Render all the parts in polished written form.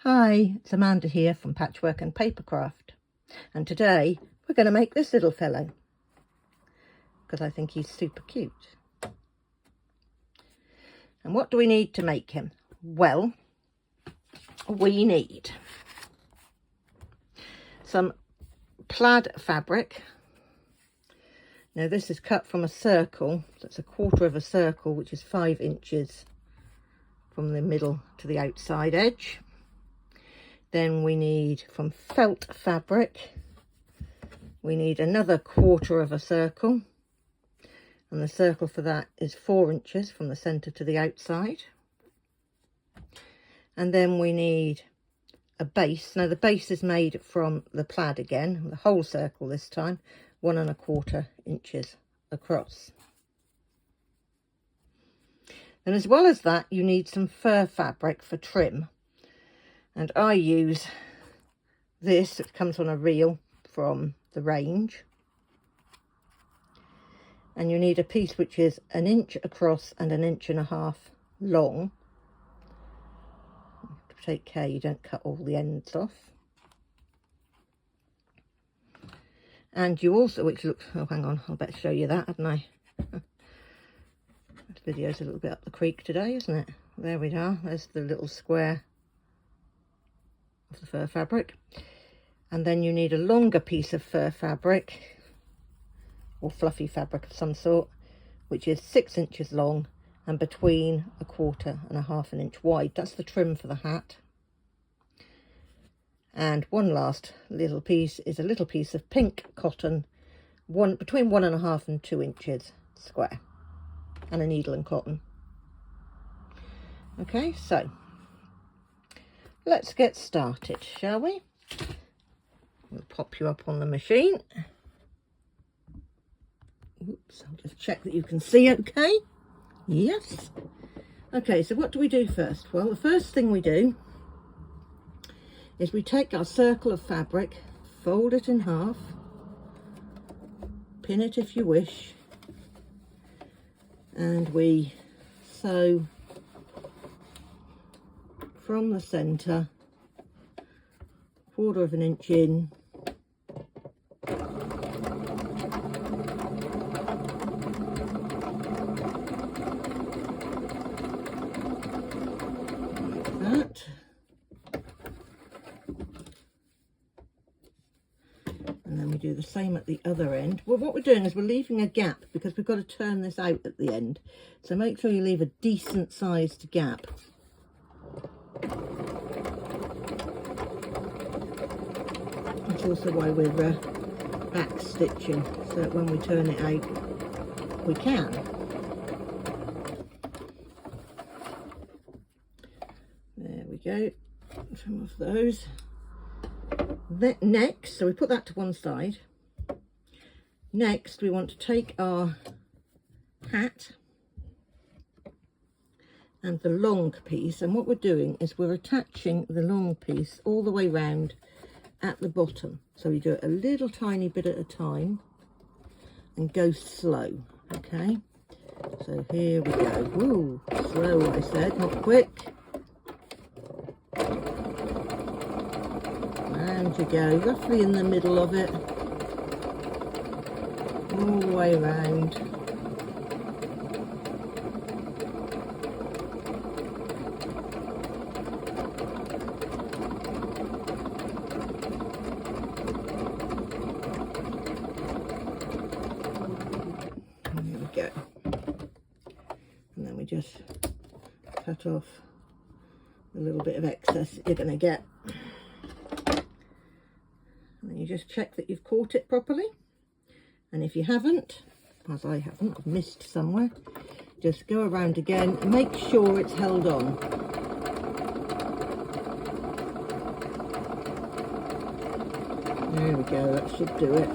Hi, it's Amanda here from Patchwork and Papercraft, and today we're going to make this little fellow because I think he's super cute. And what do we need to make him? Well, we need some plaid fabric. Now this is cut from a circle, so it's a quarter of a circle, which is 5 inches from the middle to the outside edge. Then we need, from felt fabric, we need another quarter of a circle, and the circle for that is 4 inches from the centre to the outside. And then we need a base. Now the base is made from the plaid again, the whole circle this time, 1 1/4 inches across. And as well as that, you need some fur fabric for trim. And I use this, it comes on a reel from the range. And you need a piece which is 1 inch across and 1.5 inches long. Take care you don't cut all the ends off. And you also, which looks, oh hang on, I'll better show you that, hadn't I? This video's a little bit up the creek today, isn't it? There we are, there's the little square of the fur fabric. And then you need a longer piece of fur fabric or fluffy fabric of some sort, which is 6 inches long and between 1/4 and 1/2 inch wide. That's the trim for the hat. And one last little piece is a little piece of pink cotton, between 1.5 and 2 inches square, and a needle and cotton. Okay, so let's get started, shall we? We'll pop you up on the machine. Oops, I'll just check that you can see okay. Yes. Okay, so what do we do first? Well, the first thing we do is we take our circle of fabric, fold it in half, pin it if you wish, and we sew from the centre, 1/4 inch in, like that. And then we do the same at the other end. Well, what we're doing is we're leaving a gap because we've got to turn this out at the end. So make sure you leave a decent sized gap. That's also why we're back stitching, so that when we turn it out, we can. There we go, trim off those. Then next, so we put that to one side. Next, we want to take our hat and the long piece, and what we're doing is we're attaching the long piece all the way round at the bottom. So we do it a little tiny bit at a time and go slow. Okay, so here we go. Ooh, slow I said, not quick. And you go roughly in the middle of it, all the way around. Go. And then we just cut off a little bit of excess that you're going to get, and then you just check that you've caught it properly, and if you haven't, as I haven't, I've missed somewhere, just go around again and make sure it's held on. There we go, that should do it.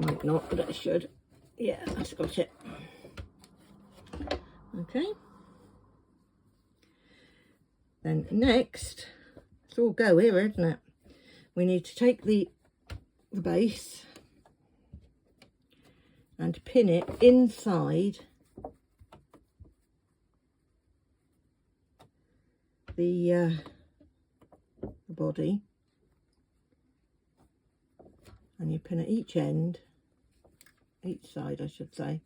Might not, but it should. Yeah, that's got it. Okay. Then next, it's all go here, isn't it? We need to take the base and pin it inside the body, and you pin at each end, each side I should say,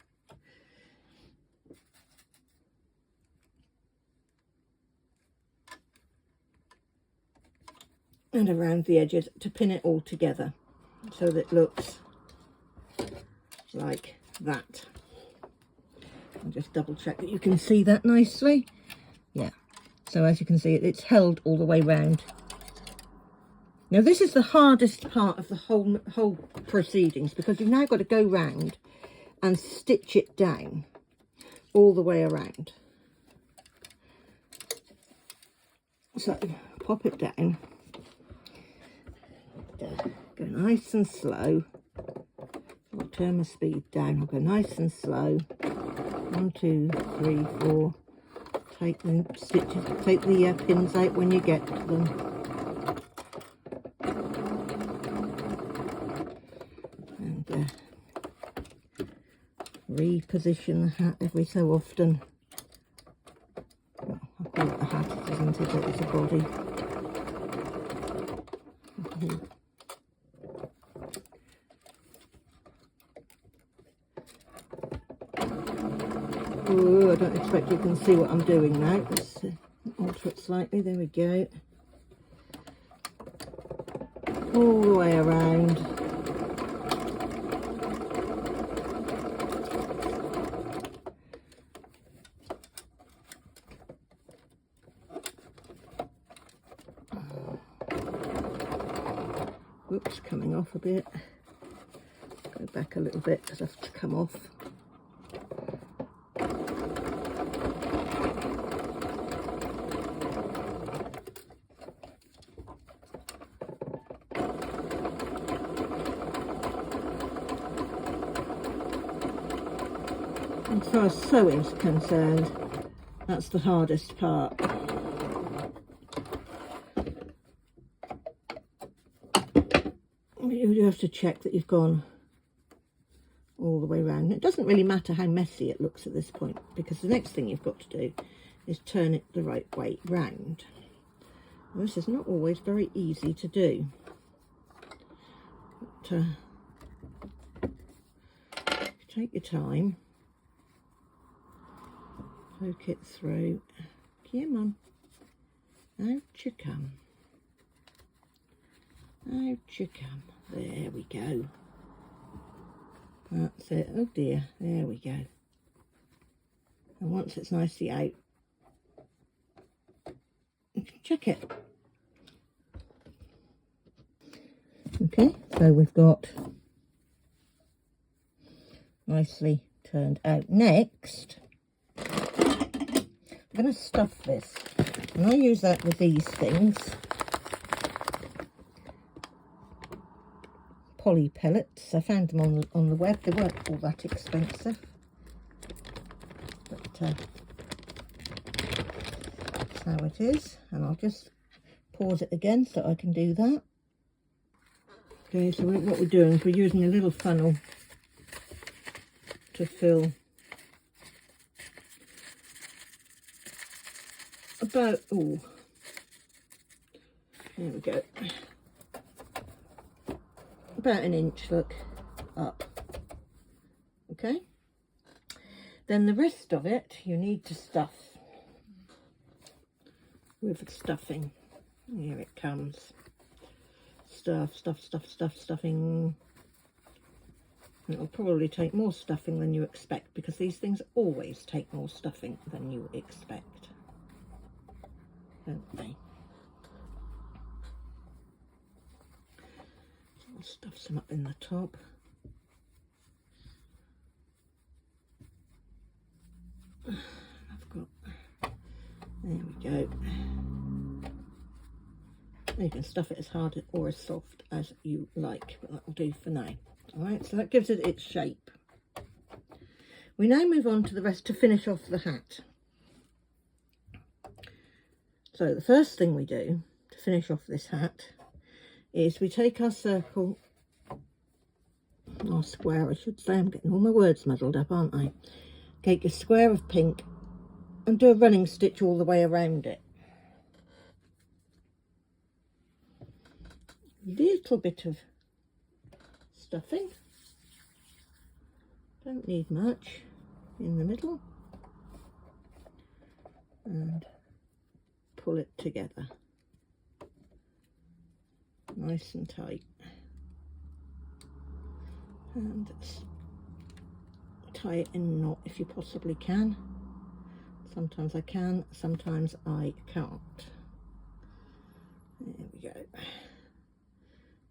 and around the edges to pin it all together so that it looks like that. I'll just double check that you can see that nicely. Yeah, so as you can see, it's held all the way round. Now this is the hardest part of the whole proceedings, because you've now got to go round and stitch it down all the way around. So pop it down, go nice and slow. I'll turn my speed down. I'll go nice and slow. 1, 2, 3, 4. Take the stitches, take the pins out when you get to them. And reposition the hat every so often. Well, I call it a hat, isn't it? It's a body. Oh, I don't expect you can see what I'm doing now. Let's alter it slightly. There we go. All the way around. Whoops, coming off a bit. Go back a little bit because I have to come off. As far as sewing is concerned, that's the hardest part. You have to check that you've gone all the way around. It doesn't really matter how messy it looks at this point, because the next thing you've got to do is turn it the right way round. And this is not always very easy to do. But, take your time. Poke it through. Come on. Out you come. Out you come. There we go. That's it. Oh dear. There we go. And once it's nicely out, you can check it. Okay, so we've got nicely turned out. Next, I'm going to stuff this, and I use that with these things. Poly pellets. I found them on the web. They weren't all that expensive, but that's how it is. And I'll just pause it again so I can do that. Okay, so what we're doing is we're using a little funnel to fill about, oh, there we go, about an inch, look, up. Okay, then the rest of it you need to stuff with stuffing. Here it comes. Stuffing. It'll probably take more stuffing than you expect, because these things always take more stuffing than you expect, don't they? So I'll stuff some up in the top. I've got, there we go. You can stuff it as hard or as soft as you like, but that will do for now. Alright, so that gives it its shape. We now move on to the rest to finish off the hat. So the first thing we do to finish off this hat is we take our circle, our square I should say, I'm getting all my words muddled up, aren't I? Take a square of pink and do a running stitch all the way around it. little bit of stuffing. Don't need much in the middle. And pull it together. Nice and tight. And tie it in a knot if you possibly can. Sometimes I can, sometimes I can't. There we go.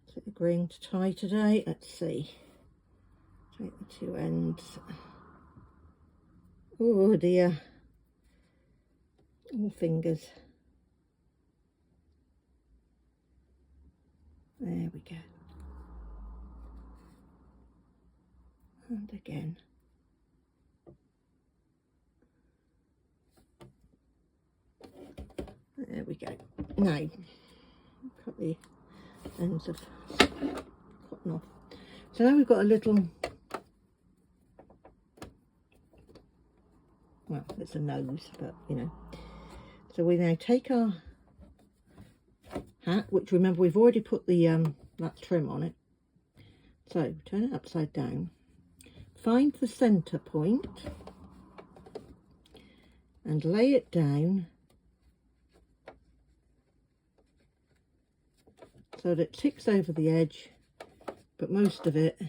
Is it agreeing to tie today? Let's see. Take the two ends. Oh dear. All fingers. There we go. And again. There we go. Now, cut the ends of cotton off. So now we've got a little, well, it's a nose, but you know. So we now take our hat, which remember we've already put the that trim on it. So turn it upside down. Find the centre point and lay it down so that it ticks over the edge, but most of it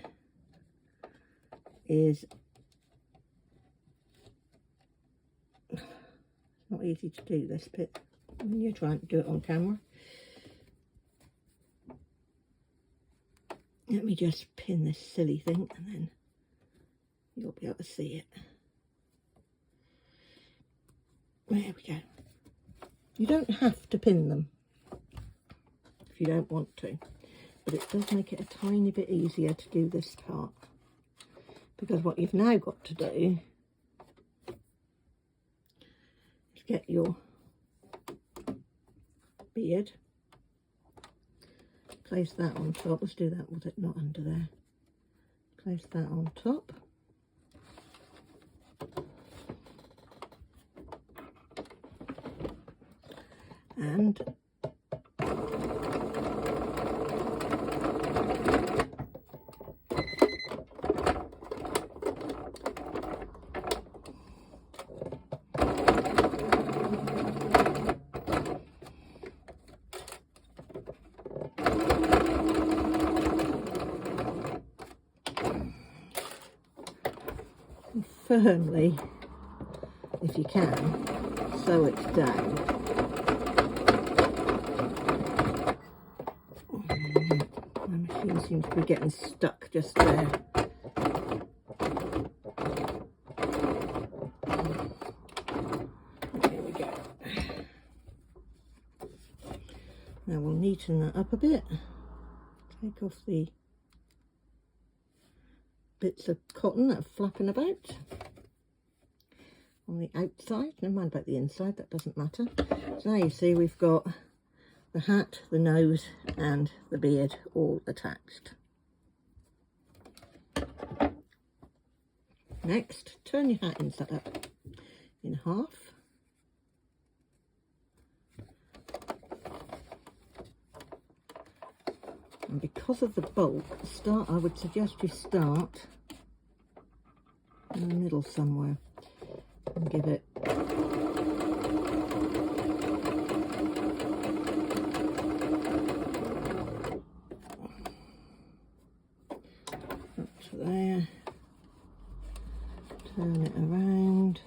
is not easy to do, this bit, when you're trying to do it on camera. Let me just pin this silly thing and then you'll be able to see it. There we go. You don't have to pin them if you don't want to, but it does make it a tiny bit easier to do this part, because what you've now got to do is get your beard, place that on top. Let's do that with it not under there. Place that on top. And firmly, if you can, sew it down. My machine seems to be getting stuck just there. There we go. Now we'll neaten that up a bit. Take off the bits of cotton that are flapping about on the outside. Never mind about the inside, that doesn't matter. So now you see we've got the hat, the nose and the beard all attached. Next, turn your hat inside up in half. And because of the bulk, I would suggest you start in the middle somewhere and give it up to there, turn it around,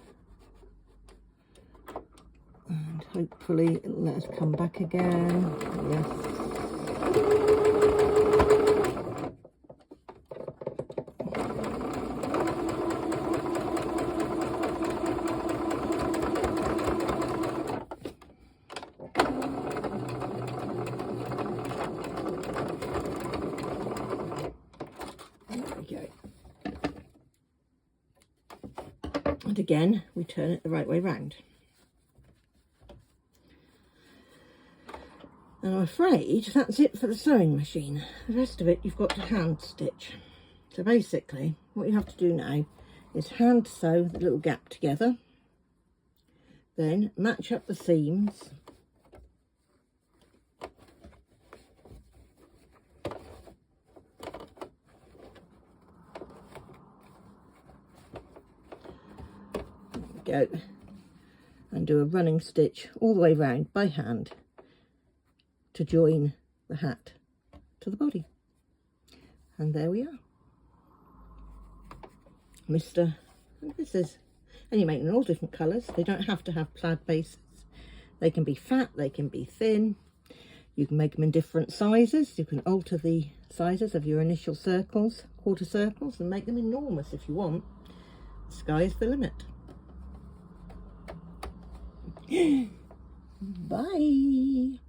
and hopefully it'll let us come back again. Yes. And again, we turn it the right way round. And I'm afraid that's it for the sewing machine. The rest of it you've got to hand stitch. So basically, what you have to do now is hand sew the little gap together, then match up the seams, go and do a running stitch all the way round by hand to join the hat to the body. And there we are. This is, and you make them in all different colours. They don't have to have plaid bases. They can be fat, they can be thin. You can make them in different sizes. You can alter the sizes of your initial circles, quarter circles, and make them enormous if you want. The sky is the limit. Bye.